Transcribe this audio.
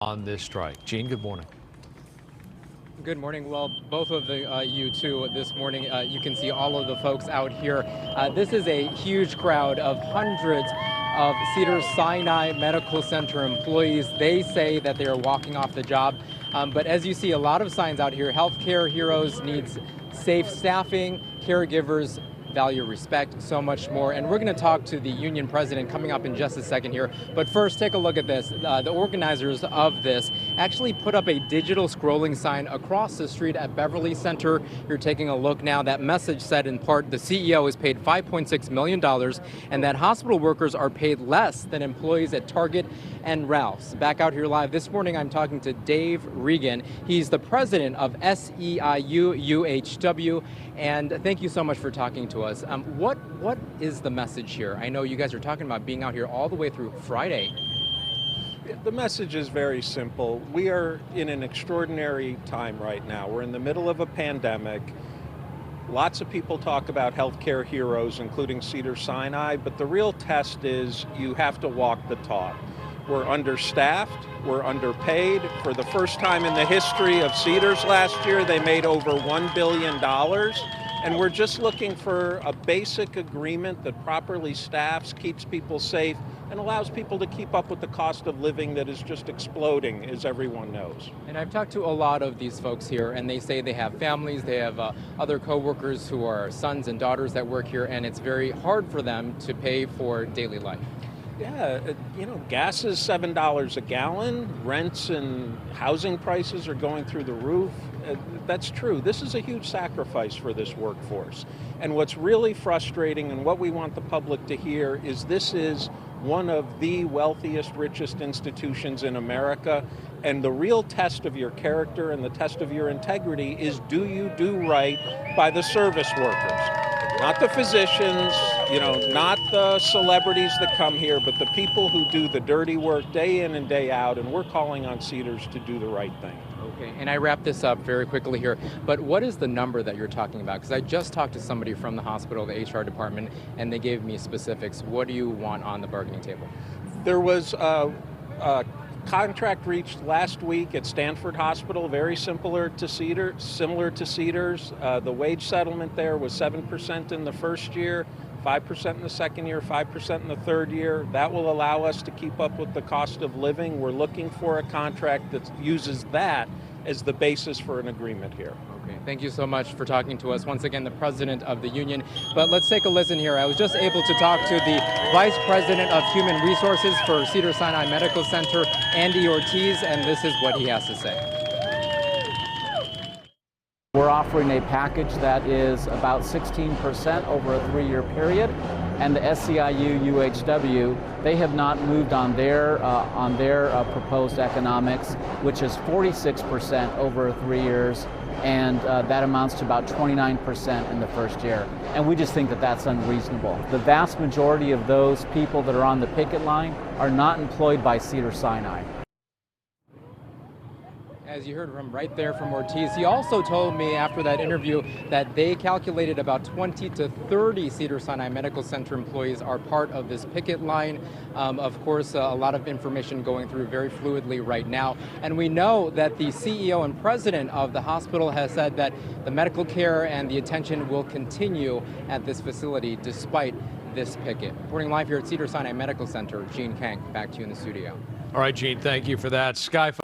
on this strike. Gene, good morning. Good morning. Well, both of you two this morning, you can see all of the folks out here. This is a huge crowd of hundreds of Cedars-Sinai Medical Center employees. They say that they are walking off the job. But as you see, a lot of signs out here. Healthcare heroes needs safe staffing, caregivers value respect, so much more. And we're going to talk to the union president coming up in just a second here. But first, take a look at this. The organizers of this actually put up a digital scrolling sign across the street at Beverly Center. You're taking a look now. That message said in part, the CEO is paid $5.6 million and that hospital workers are paid less than employees at Target and Ralph's. Back out here live this morning, I'm talking to Dave Regan. He's the president of SEIU UHW. And thank you so much for talking to us. What is the message here? I know you guys are talking about being out here all the way through Friday. The message is very simple. We are in an extraordinary time right now. We're in the middle of a pandemic. Lots of people talk about healthcare heroes, including Cedars-Sinai, but the real test is you have to walk the talk. We're understaffed, we're underpaid. For the first time in the history of Cedars last year, they made over $1 billion. And we're just looking for a basic agreement that properly staffs, keeps people safe, and allows people to keep up with the cost of living that is just exploding, as everyone knows. And I've talked to a lot of these folks here, and they say they have families, they have other coworkers who are sons and daughters that work here, and it's very hard for them to pay for daily life. Yeah, gas is $7 a gallon. Rents and housing prices are going through the roof. That's true. This is a huge sacrifice for this workforce. And what's really frustrating and what we want the public to hear is this is one of the wealthiest, richest institutions in America. And the real test of your character and the test of your integrity is, do you do right by the service workers? Not the physicians, not the celebrities that come here, but the people who do the dirty work day in and day out, and we're calling on Cedars to do the right thing. Okay, and I wrap this up very quickly here, but what is the number that you're talking about? Because I just talked to somebody from the hospital, the HR department, and they gave me specifics. What do you want on the bargaining table? There was a contract reached last week at Stanford Hospital, very similar to Cedars. The wage settlement there was 7% in the first year, 5% in the second year, 5% in the third year. That will allow us to keep up with the cost of living. We're looking for a contract that uses that as the basis for an agreement here. Okay, thank you so much for talking to us. Once again, the president of the union. But let's take a listen here. I was just able to talk to the vice president of human resources for Cedars-Sinai Medical Center, Andy Ortiz, and this is what he has to say. We're offering a package that is about 16% over a 3-year period, and the SEIU UHW, they have not moved on their proposed economics, which is 46% over 3 years, and that amounts to about 29% in the first year. And we just think that that's unreasonable. The vast majority of those people that are on the picket line are not employed by Cedars-Sinai. As you heard from right there from Ortiz, he also told me after that interview that they calculated about 20 to 30 Cedars-Sinai Medical Center employees are part of this picket line. Of course, a lot of information going through very fluidly right now. And we know that the CEO and president of the hospital has said that the medical care and the attention will continue at this facility despite this picket. Reporting live here at Cedars-Sinai Medical Center, Gene Kang, back to you in the studio. All right, Gene, thank you for that. Sky 5.